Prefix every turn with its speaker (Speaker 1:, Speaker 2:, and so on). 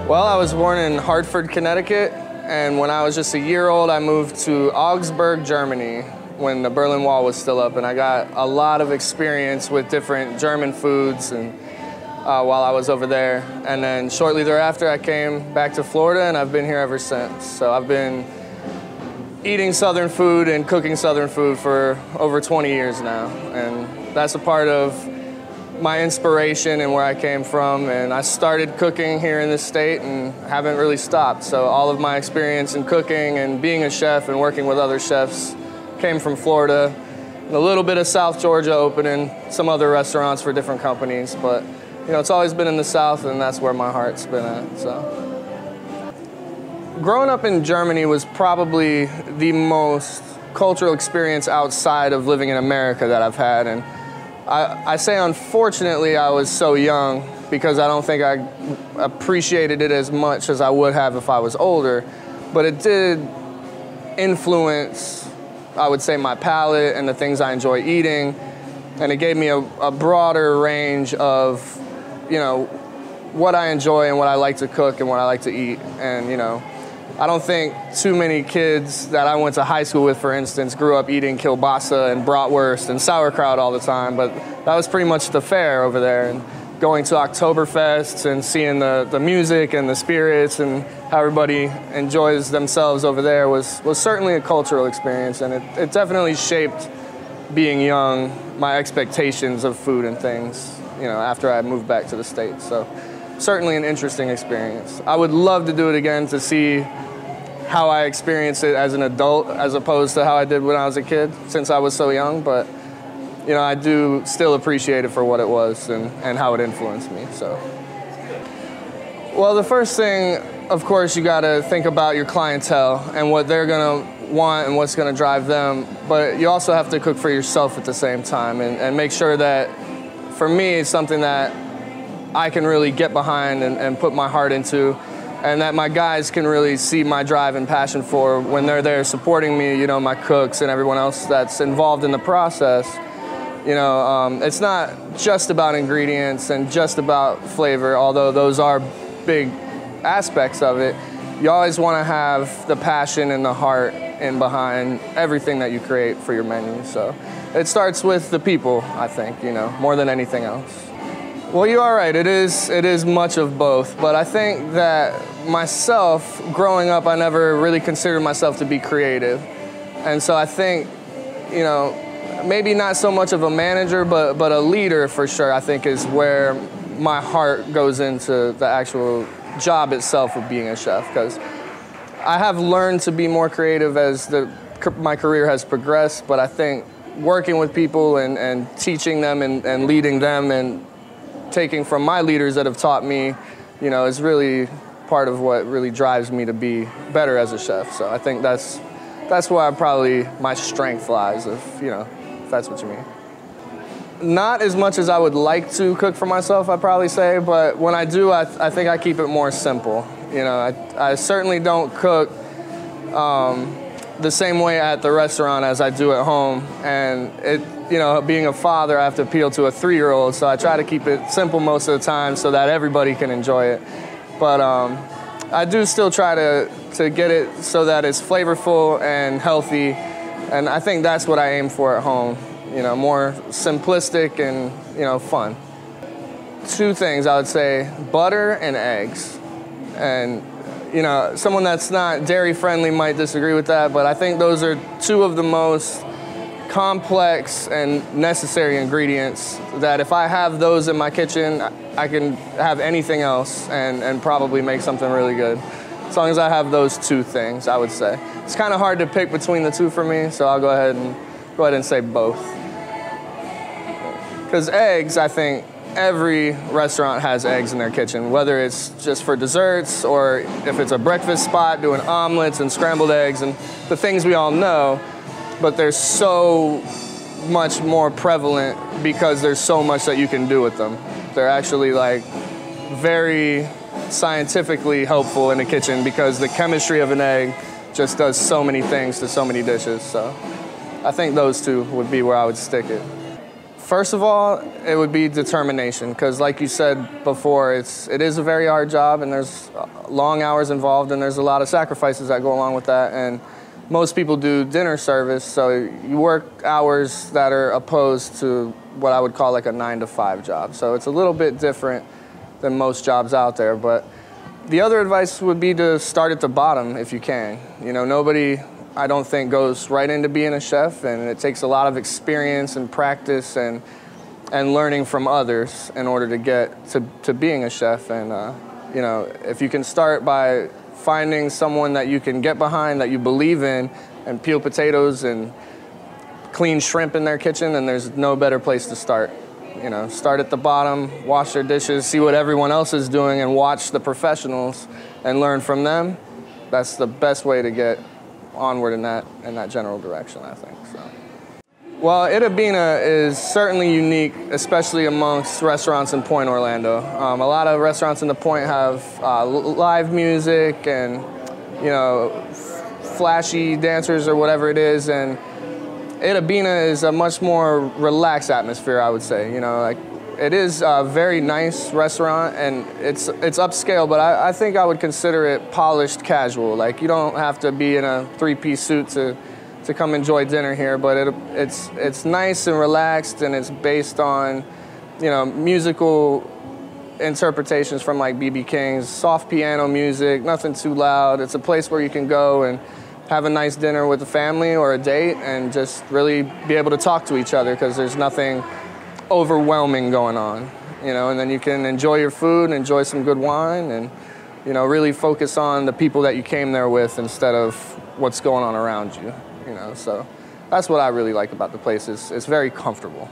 Speaker 1: Well, I was born in Hartford, Connecticut, and when I was just a year old, I moved to Augsburg, Germany, when the Berlin Wall was still up, and I got a lot of experience with different German foods and while I was over there. And then shortly thereafter, I came back to Florida, and I've been here ever since. So I've been eating Southern food and cooking Southern food for over 20 years now, and that's a part of my inspiration and where I came from. And I started cooking here in this state and haven't really stopped. So all of my experience in cooking and being a chef and working with other chefs came from Florida, and a little bit of South Georgia, opening some other restaurants for different companies. But you know, it's always been in the South, and that's where my heart's been at. So growing up in Germany was probably the most cultural experience outside of living in America that I've had. And I say unfortunately I was so young because I don't think I appreciated it as much as I would have if I was older, but it did influence, I would say, my palate and the things I enjoy eating, and it gave me a broader range of, you know, what I enjoy and what I like to cook and what I like to eat. And you know, I don't think too many kids that I went to high school with, for instance, grew up eating kielbasa and bratwurst and sauerkraut all the time, but that was pretty much the fare over there. And going to Oktoberfests and seeing the music and the spirits and how everybody enjoys themselves over there was certainly a cultural experience, and it definitely shaped, being young, my expectations of food and things, you know, after I moved back to the States. So certainly an interesting experience. I would love to do it again to see how I experienced it as an adult as opposed to how I did when I was a kid, since I was so young. But you know, I do still appreciate it for what it was and how it influenced me. So, well, the first thing, of course, you got to think about your clientele and what they're going to want and what's going to drive them. But you also have to cook for yourself at the same time and make sure that, for me, it's something that I can really get behind and put my heart into, and that my guys can really see my drive and passion for when they're there supporting me, you know, my cooks and everyone else that's involved in the process. You know, it's not just about ingredients and just about flavor, although those are big aspects of it. You always want to have the passion and the heart in behind everything that you create for your menu. So it starts with the people, I think, you know, more than anything else. Well, you are right. It is much of both. But I think that myself, growing up, I never really considered myself to be creative. And so I think, you know, maybe not so much of a manager, but a leader for sure, I think, is where my heart goes into the actual job itself of being a chef. Because I have learned to be more creative as my career has progressed. But I think working with people and teaching them and leading them and taking from my leaders that have taught me, you know, is really part of what really drives me to be better as a chef. So I think that's where probably my strength lies, if that's what you mean. Not as much as I would like to cook for myself, I'd probably say, but when I do, I think I keep it more simple. You know, I certainly don't cook the same way at the restaurant as I do at home, and you know, being a father, I have to appeal to a 3-year-old, so I try to keep it simple most of the time so that everybody can enjoy it. But I do still try to get it so that it's flavorful and healthy, and I think that's what I aim for at home. You know, more simplistic and, you know, fun. 2 things I would say: butter and eggs. And you know, someone that's not dairy friendly might disagree with that, but I think those are 2 of the most complex and necessary ingredients that if I have those in my kitchen, I can have anything else and probably make something really good. As long as I have those 2 things, I would say. It's kind of hard to pick between the 2 for me, so I'll go ahead and say both. Because eggs, I think every restaurant has eggs in their kitchen, whether it's just for desserts or if it's a breakfast spot doing omelets and scrambled eggs and the things we all know. But they're so much more prevalent because there's so much that you can do with them. They're actually like very scientifically helpful in the kitchen because the chemistry of an egg just does so many things to so many dishes. So I think those 2 would be where I would stick it. First of all, it would be determination, because like you said before, it is a very hard job, and there's long hours involved, and there's a lot of sacrifices that go along with that. And most people do dinner service, so you work hours that are opposed to what I would call like a 9-to-5 job. So it's a little bit different than most jobs out there. But the other advice would be to start at the bottom if you can. You know, nobody, I don't think, goes right into being a chef, and it takes a lot of experience and practice and learning from others in order to get to being a chef. And you know, if you can start by finding someone that you can get behind, that you believe in, and peel potatoes and clean shrimp in their kitchen, then there's no better place to start. You know, start at the bottom, wash their dishes, see what everyone else is doing, and watch the professionals and learn from them. That's the best way to get onward in that general direction, I think. So, well, Itta Bena is certainly unique, especially amongst restaurants in Pointe Orlando. A lot of restaurants in the Pointe have live music and, you know, flashy dancers or whatever it is, and Itta Bena is a much more relaxed atmosphere, I would say. You know, like, it is a very nice restaurant, and it's upscale, but I think I would consider it polished casual. Like, you don't have to be in a 3-piece suit to come enjoy dinner here, but it's nice and relaxed, and it's based on, you know, musical interpretations from like B.B. King's, soft piano music, nothing too loud. It's a place where you can go and have a nice dinner with the family or a date and just really be able to talk to each other, because there's nothing overwhelming going on, you know, and then you can enjoy your food and enjoy some good wine and, you know, really focus on the people that you came there with instead of what's going on around you, you know. So that's what I really like about the place. It's very comfortable.